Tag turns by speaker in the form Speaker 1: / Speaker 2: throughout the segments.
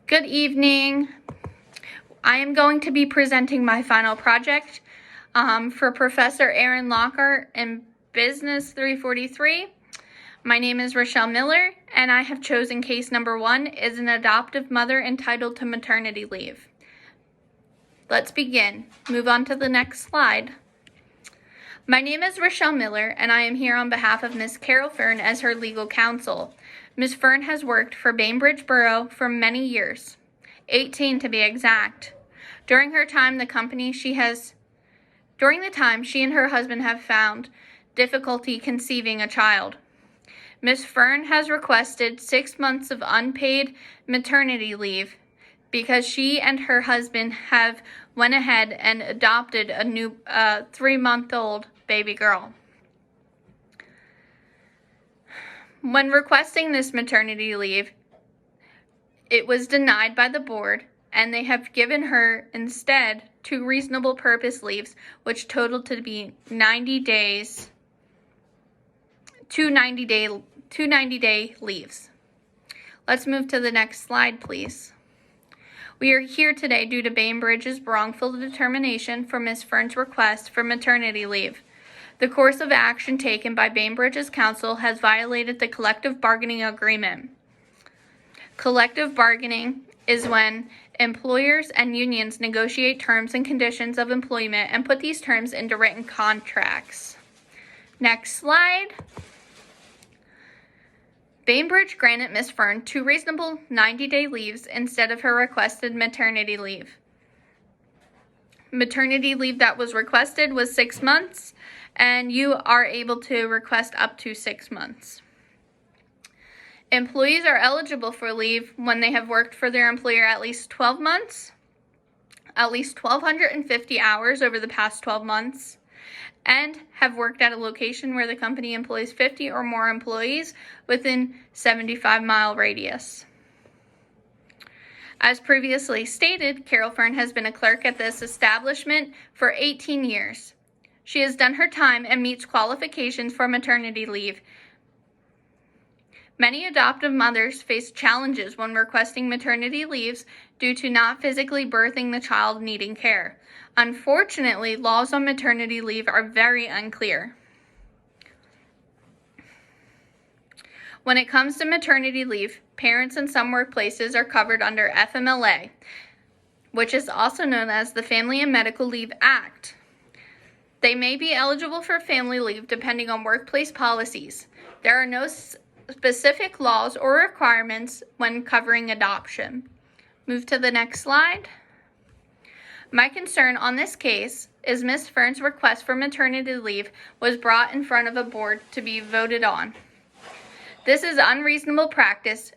Speaker 1: Good evening. I am going to be presenting my final project for Professor Aaron Lockhart in Business 343. My name is Rochelle Miller, and I have chosen case number 1 is an adoptive mother entitled to maternity leave. Let's begin. Move on to the next slide. My name is Rochelle Miller, and I am here on behalf of Ms. Carol Fern as her legal counsel. Ms. Fern has worked for Bainbridge Borough for many years, 18 to be exact. During the time she and her husband have found difficulty conceiving a child. Ms. Fern has requested 6 months of unpaid maternity leave because she and her husband have went ahead and adopted a new 3-month-old baby girl. When requesting this maternity leave, it was denied by the board, and they have given her instead 2 reasonable purpose leaves, which total to be 90 days, 2 90-day leaves. Let's move to the next slide, please. We are here today due to Bainbridge's wrongful determination for Ms. Fern's request for maternity leave. The course of action taken by Bainbridge's counsel has violated the collective bargaining agreement. Collective bargaining is when employers and unions negotiate terms and conditions of employment and put these terms into written contracts. Next slide. Bainbridge granted Ms. Fern 2 reasonable 90-day leaves instead of her requested maternity leave. Maternity leave that was requested was 6 months, and you are able to request up to 6 months. Employees are eligible for leave when they have worked for their employer at least 12 months, at least 1,250 hours over the past 12 months, and have worked at a location where the company employs 50 or more employees within 75-mile radius. As previously stated, Carol Fern has been a clerk at this establishment for 18 years. She has done her time and meets qualifications for maternity leave. Many adoptive mothers face challenges when requesting maternity leaves due to not physically birthing the child needing care. Unfortunately, laws on maternity leave are very unclear. When it comes to maternity leave, parents in some workplaces are covered under FMLA, which is also known as the Family and Medical Leave Act. They may be eligible for family leave depending on workplace policies. There are no specific laws or requirements when covering adoption. Move to the next slide. My concern on this case is Ms. Fern's request for maternity leave was brought in front of a board to be voted on. This is unreasonable practice,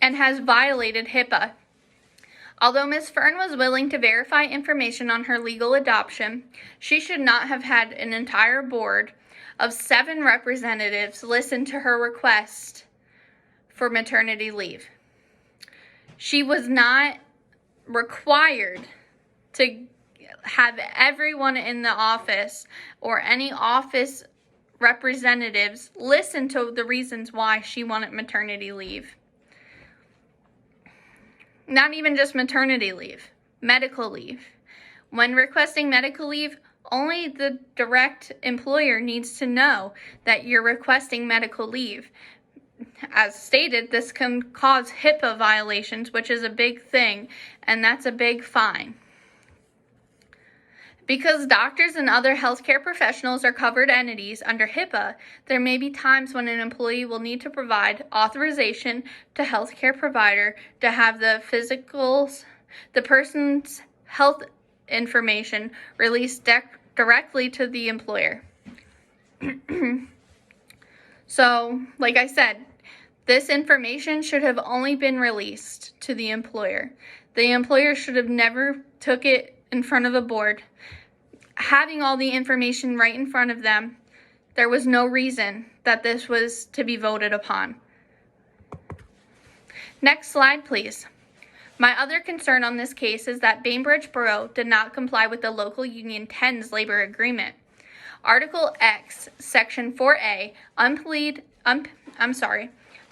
Speaker 1: and has violated HIPAA. Although Ms. Fern was willing to verify information on her legal adoption, she should not have had an entire board of 7 representatives listen to her request for maternity leave. She was not required to have everyone in the office or any office representatives listen to the reasons why she wanted maternity leave. Not even just maternity leave, medical leave. When requesting medical leave, only the direct employer needs to know that you're requesting medical leave. As stated, this can cause HIPAA violations, which is a big thing, and that's a big fine. Because doctors and other healthcare professionals are covered entities under HIPAA, there may be times when an employee will need to provide authorization to healthcare provider to have the person's health information released directly to the employer. So, like I said, this information should have only been released to the employer. The employer should have never took it in front of a board. Having all the information right in front of them, there was no reason that this was to be voted upon. Next slide, please. My other concern on this case is that Bainbridge Borough did not comply with the local Union 10's labor agreement. Article X, Section 4A,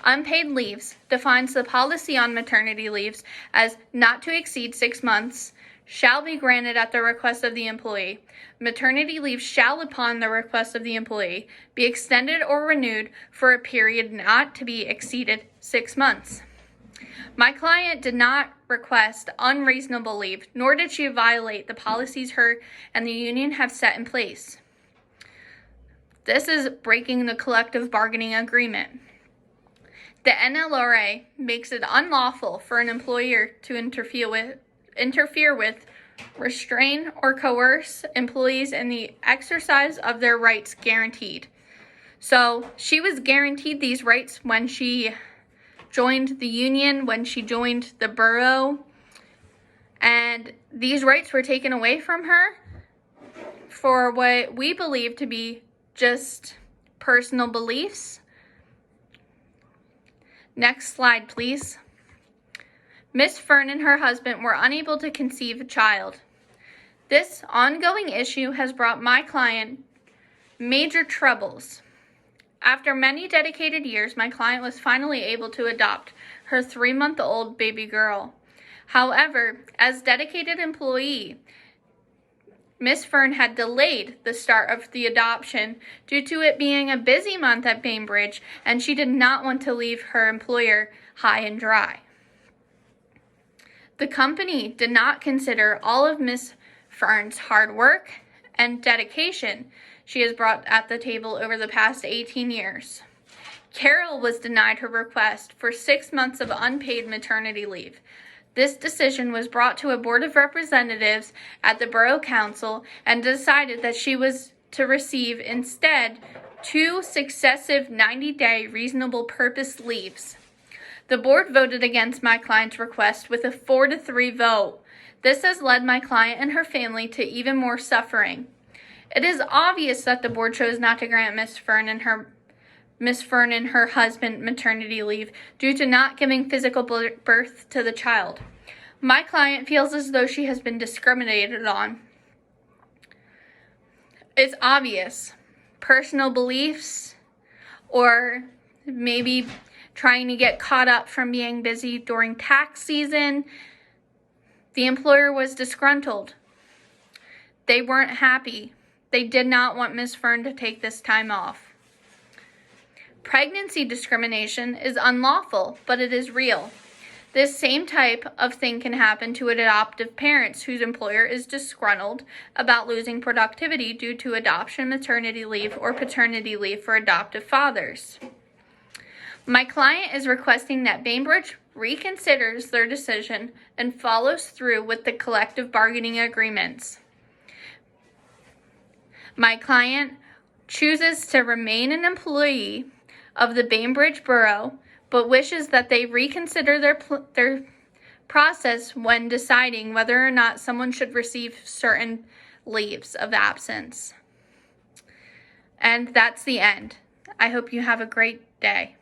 Speaker 1: Unpaid leaves defines the policy on maternity leaves as not to exceed 6 months, shall be granted at the request of the employee. Maternity leave shall, upon the request of the employee, be extended or renewed for a period not to be exceeded 6 months. My client did not request unreasonable leave, nor did she violate the policies her and the union have set in place. This is breaking the collective bargaining agreement. The NLRA makes it unlawful for an employer to interfere with, restrain, or coerce employees in the exercise of their rights guaranteed. So she was guaranteed these rights when she joined the union, when she joined the borough, and these rights were taken away from her for what we believe to be just personal beliefs. Next slide, please. Miss Fern and her husband were unable to conceive a child. This ongoing issue has brought my client major troubles. After many dedicated years, my client was finally able to adopt her 3-month-old baby girl. However, as dedicated employee, Miss Fern had delayed the start of the adoption due to it being a busy month at Bainbridge, and she did not want to leave her employer high and dry. The company did not consider all of Miss Fern's hard work and dedication she has brought at the table over the past 18 years. Carol was denied her request for 6 months of unpaid maternity leave. This decision was brought to a board of representatives at the Borough Council and decided that she was to receive instead 2 successive 90-day reasonable purpose leaves. The board voted against my client's request with a 4-3 vote. This has led my client and her family to even more suffering. It is obvious that the board chose not to grant Miss Fern and her husband maternity leave due to not giving physical birth to the child. My client feels as though she has been discriminated on. It's obvious. Personal beliefs, or maybe trying to get caught up from being busy during tax season. The employer was disgruntled. They weren't happy. They did not want Miss Fern to take this time off. Pregnancy discrimination is unlawful, but it is real. This same type of thing can happen to adoptive parents whose employer is disgruntled about losing productivity due to adoption, maternity leave, or paternity leave for adoptive fathers. My client is requesting that Bainbridge reconsiders their decision and follows through with the collective bargaining agreements. My client chooses to remain an employee of the Bainbridge Borough, but wishes that they reconsider their process when deciding whether or not someone should receive certain leaves of absence. And that's the end. I hope you have a great day.